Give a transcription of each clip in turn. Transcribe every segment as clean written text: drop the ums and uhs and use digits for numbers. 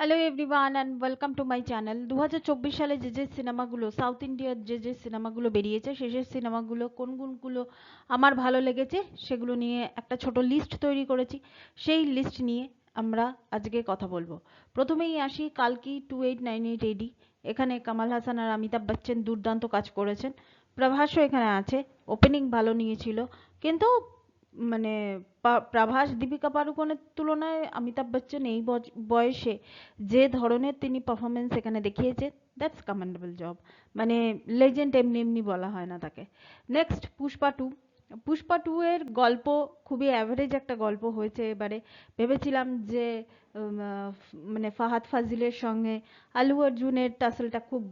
Hello everyone and welcome to my channel. 2024 সালে যে সিনেমাগুলো সাউথ ইন্ডিয়ার যে সিনেমাগুলো বেরিয়েছে শেষের সিনেমাগুলো কোনগুলো আমার ভালো লেগেছে সেগুলো নিয়ে একটা ছোট লিস্ট তৈরি করেছি। সেই লিস্ট নিয়ে আমরা আজকে কথা বলবো। প্রথমেই আসি কালকি 2898 এডি। এখানে কামাল হাসান আর অমিতাভ বচ্চন দুর্দান্ত কাজ করেছেন। প্রভাসও এখানে আছে, ওপেনিং ভালো নিয়েছিল, কিন্তু মানে প্রভাস দীপিকা পাড়ুকোনের তুলনায় অমিতাভ বচ্চন এই বয়সে যে ধরনের তিনি পারফরমেন্স এখানে দেখিয়েছে, দ্যাটস কমেন্ডেবল জব। মানে লেজেন্ড এমনি এমনি বলা হয় না তাকে। নেক্সট পুষ্পা 2। পুষ্পা 2 এর গল্প খুবই অ্যাভারেজ একটা গল্প হয়েছে এবারে। ভেবেছিলাম যে মানে ফাহাদ ফাজিলের সঙ্গে আলু অর্জুনের টাসেলটা খুব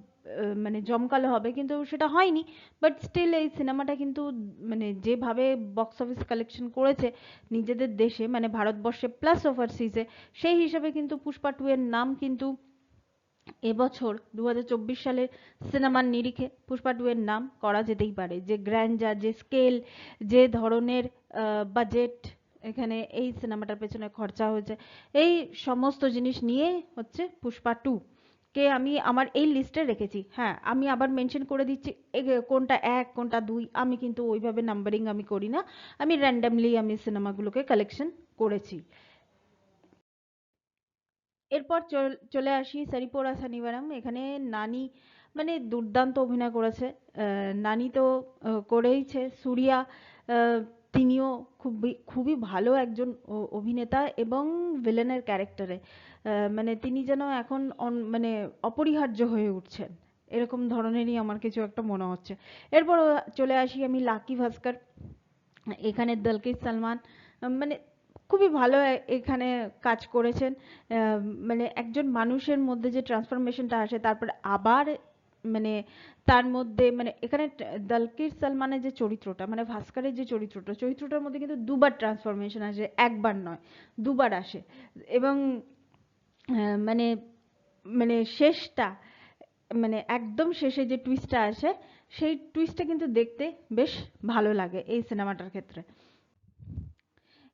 মানে জমকালো হবে, কিন্তু সেটা হয়নি। বাট স্টিল এই সিনেমাটা কিন্তু মানে যেভাবে বক্স অফিস কালেকশন করেছে নিজেদের দেশে, মানে ভারতবর্ষে প্লাস ওভারসিজে, সেই হিসাবে কিন্তু পুষ্পা 2 এর নাম কিন্তু এবছর 2024 সালের সিনেমার নিরিখে পুষ্পা 2 এর নাম করা যেতেই পারে। যে গ্র্যান্ডার, যে স্কেল, যে ধরনের বাজেট এখানে এই সিনেমাটার পেছনে খরচা হয়েছে, এই সমস্ত জিনিস নিয়ে হচ্ছে পুষ্পা 2 কে আমি আমার এই লিস্টে রেখেছি। হ্যাঁ, আমি আবার মেনশন করে দিচ্ছি কোনটা 1 কোনটা 2, আমি কিন্তু ওইভাবে নাম্বারিং আমি করি না, আমি র্যান্ডমলি আমি সিনেমাগুলোকে কালেকশন করেছি। এরপর চলে আসি সারিপোরা শনিবারম। এখানে নানি মানে দুর্দান্ত অভিনয় করেছে। নানি তো করেইছে। সুরিয়া তিনিও খুবই খুবই ভালো একজন অভিনেতা এবং ভিলেনের ক্যারেক্টারে মানে তিনি যেন এখন মানে অপরিহার্য হয়ে উঠছেন, এরকম ধরনেরই আমার কিছু একটা মনে হচ্ছে। এরপর চলে আসি আমি লাকি ভাস্কর। এখানে দলকির সালমান মানে খুবই ভালো এখানে কাজ করেছেন। মানে একজন মানুষের মধ্যে যে ট্রান্সফরমেশনটা আসে, তারপর আবার মানে তার মধ্যে মানে এখানে দলকির সালমানের যে চরিত্রটা, মানে ভাস্করের যে চরিত্রটার মধ্যে কিন্তু দুবার ট্রান্সফরমেশন আসে, একবার নয়, দুবার আসে। এবং মানে মানে শেষটা মানে একদম শেষে যে টুইস্টটা আসে, সেই টুইস্টটা কিন্তু দেখতে বেশ ভালো লাগে এই সিনেমাটার ক্ষেত্রে।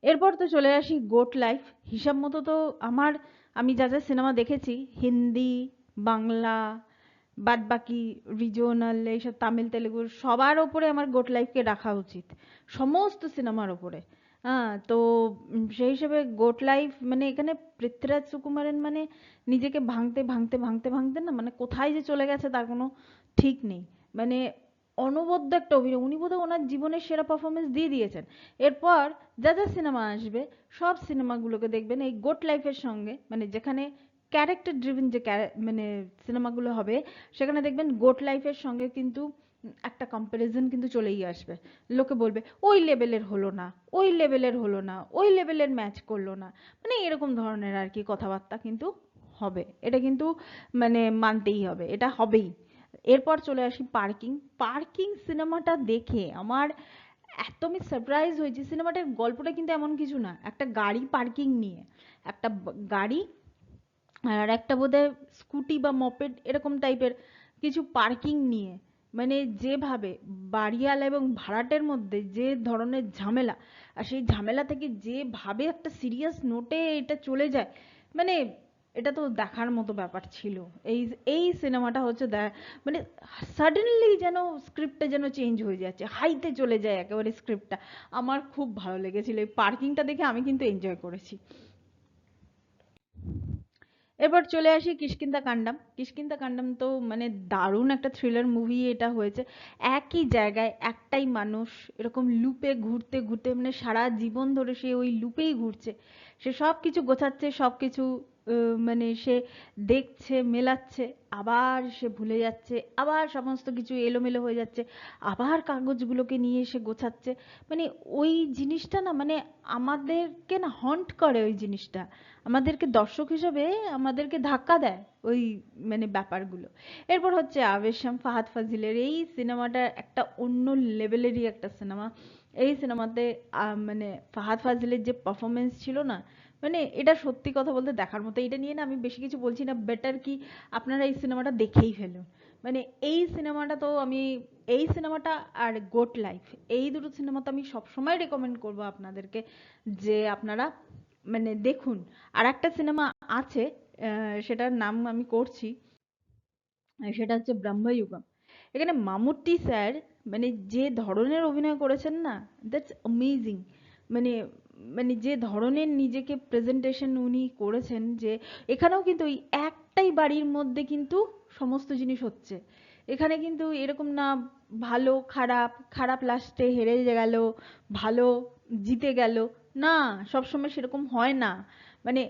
এরপর তো চলে আসি গোট লাইফ। হিসাব মতো তো আমার, আমি যা যা সিনেমা দেখেছি হিন্দি, বাংলা, বাদ বাকি রিজিওনাল এইসব তামিল তেলেগুর সবার ওপরে আমার গোট লাইফকে রাখা উচিত, সমস্ত সিনেমার ওপরে। হ্যাঁ, তো সেই হিসেবে গোট লাইফ মানে এখানে পৃথ্বীরাজ সুকুমারন মানে নিজেকে ভাঙতে ভাঙতে ভাঙতে ভাঙতে না মানে কোথায় যে চলে গেছে তার কোনো ঠিক নেই। মানে অনবদ্য একটা অভিনয়, উনি বোধহয় ওনার জীবনের সেরা পারফরমেন্স দিয়ে দিয়েছেন। এরপর যা যা সিনেমা আসবে সব সিনেমাগুলোকে দেখবেন এই গোট লাইফের সঙ্গে, মানে যেখানে ক্যারেক্টার ড্রিভেন যে মানে সিনেমাগুলো হবে, সেখানে দেখবেন গোট লাইফের সঙ্গে কিন্তু একটা কম্পারিজন কিন্তু চলেই আসবে। লোকে বলবে ওই লেভেলের হলো না, ওই লেভেলের হলো না, ওই লেভেলের ম্যাচ করলো না, মানে এরকম ধরনের আর কি কথাবার্তা কিন্তু হবে। এটা কিন্তু মানে মানতেই হবে, এটা হবেই। এরপর চলে আসি পার্কিং। পার্কিং সিনেমাটা দেখে আমার এত আমি সারপ্রাইজ হয়েছি। সিনেমাটার গল্পটা কিন্তু এমন কিছু না, একটা গাড়ি পার্কিং নিয়ে, একটা গাড়ি আর একটা বোধহয় স্কুটি বা মপেড এরকম টাইপের কিছু পার্কিং নিয়ে, মানে যেভাবে বাড়িওয়ালা এবং ভাড়াটের মধ্যে যে ধরনের ঝামেলা, আর সেই ঝামেলা থেকে যেভাবে একটা সিরিয়াস নোটে এটা চলে যায়, মানে এটা তো দেখার মতো ব্যাপার ছিল। এই এই সিনেমাটা হচ্ছে মানে সাডেনলি যেন স্ক্রিপ্টটা যেন চেঞ্জ হয়ে যাচ্ছে, হাইতে চলে যায় একেবারে স্ক্রিপ্টটা। আমার খুব ভালো লেগেছিল এই পার্কিংটা দেখে, আমি কিন্তু এনজয় করেছি। এরপর চলে আসি কিষ্কিন্দা কান্ডাম। কিষ্কিন্দা কান্ডাম তো মানে দারুণ একটা থ্রিলার মুভি এটা হয়েছে। একই জায়গায় একটাই মানুষ এরকম লুপে ঘুরতে ঘুরতে মানে সারা জীবন ধরে সে ওই লুপেই ঘুরছে। সে সব কিছু গোছাচ্ছে, সব কিছু মানে সে দেখছে, মেলাচ্ছে, আবার সে ভুলে যাচ্ছে, আবার সমস্ত কিছু এলোমেলো হয়ে যাচ্ছে, আবার কাগজগুলোকে নিয়ে সে গোছাচ্ছে। মানে ওই জিনিসটা না মানে আমাদেরকে না হন্ট করে ওই জিনিসটা, আমাদেরকে দর্শক হিসেবে আমাদেরকে ধাক্কা দেয় ওই মানে ব্যাপারগুলো। এরপর হচ্ছে আবেশম, ফাহাদ ফাজিলের এই সিনেমাটা একটা অন্য লেভেলেরই একটা সিনেমা। এই সিনেমাতে মানে ফাহাদ ফাজিলের যে পারফরমেন্স ছিল না, মানে এটা সত্যি কথা বলতে দেখার মতো। এটা নিয়ে না আমি বেশি কিছু বলছি না, বেটার কি আপনারা এই সিনেমাটা দেখেই ফেলুন। মানে এই সিনেমাটা তো আমি, এই সিনেমাটা আর গোট লাইফ, এই দুটো সিনেমা তো আমি সবসময় রেকমেন্ড করবো আপনাদেরকে যে আপনারা মানে দেখুন। আর একটা সিনেমা আছে সেটার নাম আমি করছি, সেটা হচ্ছে ব্রহ্মযুগম। এখানে মামুট্টি স্যার মানে যে ধরনের অভিনয় করেছেন না, দ্যাটস অ্যামেজিং। মানে মানে যে ধরনের নিজেকে প্রেজেন্টেশন উনি করেছেন, যে এখানেও কিন্তু ওই একটাই বাড়ির মধ্যে কিন্তু সমস্ত জিনিস হচ্ছে। এখানে কিন্তু এরকম না ভালো খারাপ, খারাপ লাস্টে হেরে গেল, ভালো জিতে গেল, না, সবসময় সেরকম হয় না। মানে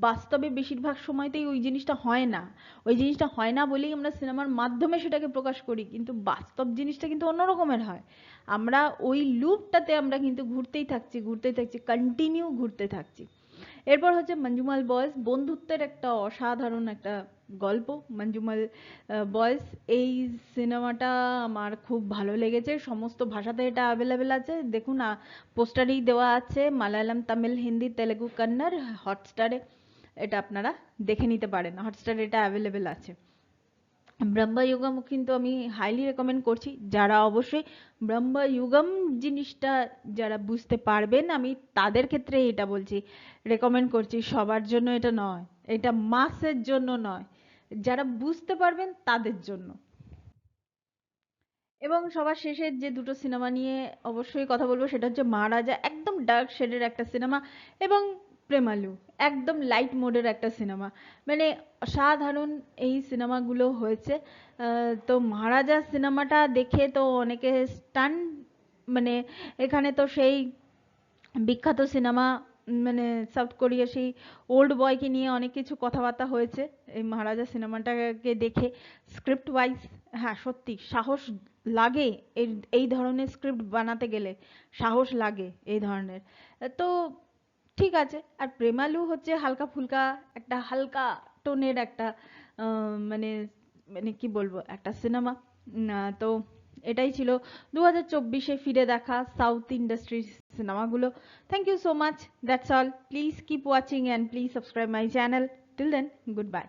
বাস্তবে বেশিরভাগ সময়তেই ওই জিনিসটা হয় না। ওই জিনিসটা হয় না বলেই আমরা সিনেমার মাধ্যমে সেটাকে প্রকাশ করি, কিন্তু বাস্তব জিনিসটা কিন্তু অন্য রকমের হয়। আমরা ওই লুপটাতে আমরা কিন্তু ঘুরতেই থাকছি, কন্টিনিউ ঘুরতে থাকছি। এরপর হচ্ছে মঞ্জুমাল বয়েজ, বন্ধুত্বের একটা অসাধারণ একটা গল্প। মঞ্জুমাল বয়েজ, এই সিনেমাটা আমার খুব ভালো লেগেছে। সমস্ত ভাষাতে এটা অ্যাভেলেবেল আছে, দেখুন পোস্টারেই দেওয়া আছে, মালায়ালাম, তামিল, হিন্দি, তেলেগু, কন্নড়। হটস্টারে এটা আপনারা দেখে নিতে পারেন, হটস্টারে এটা অ্যাভেলেবেল আছে। ব্রহ্মযুগম কিন্তু আমি হাইলি রেকমেন্ড করছি, যারা অবশ্যই ব্রহ্মযুগম জিনিসটা যারা বুঝতে পারবেন, আমি তাদের ক্ষেত্রে এটা বলছি, রেকমেন্ড করছি। সবার জন্য এটা নয়, এটা মাসের জন্য নয়, যারা বুঝতে পারবেন তাদের জন্য। এবং সবার শেষে যে দুটো সিনেমা নিয়ে অবশ্যই কথা বলবো, সেটা হচ্ছে মহারাজা, একদম ডার্ক শেডের একটা সিনেমা, এবং প্রেমালু, একদম লাইট মোডের একটা সিনেমা। মানে অসাধারণ এই সিনেমাগুলো হয়েছে। তো মহারাজা সিনেমাটা দেখে তো অনেকে স্টান, মানে এখানে তো সেই বিখ্যাত সিনেমা, মানে সাউথ কোরিয়া সেই ওল্ড বয়কে নিয়ে অনেক কিছু কথাবার্তা হয়েছে এই মহারাজা সিনেমাটাকে দেখে। স্ক্রিপ্ট ওয়াইজ, হ্যাঁ সত্যি সাহস লাগে এই এই ধরনের স্ক্রিপ্ট বানাতে গেলে, সাহস লাগে এই ধরনের। তো ঠিক আছে। আর প্রেমালু হচ্ছে হালকা ফুলকা একটা হালকা টোনের একটা মানে মানে কি বলবো একটা সিনেমা। তো এটাই ছিল 2024-এ ফিরে দেখা সাউথ ইন্ডাস্ট্রির সিনেমাগুলো। Thank you so much, that's all. Please keep watching and please subscribe my channel. Till then, good by.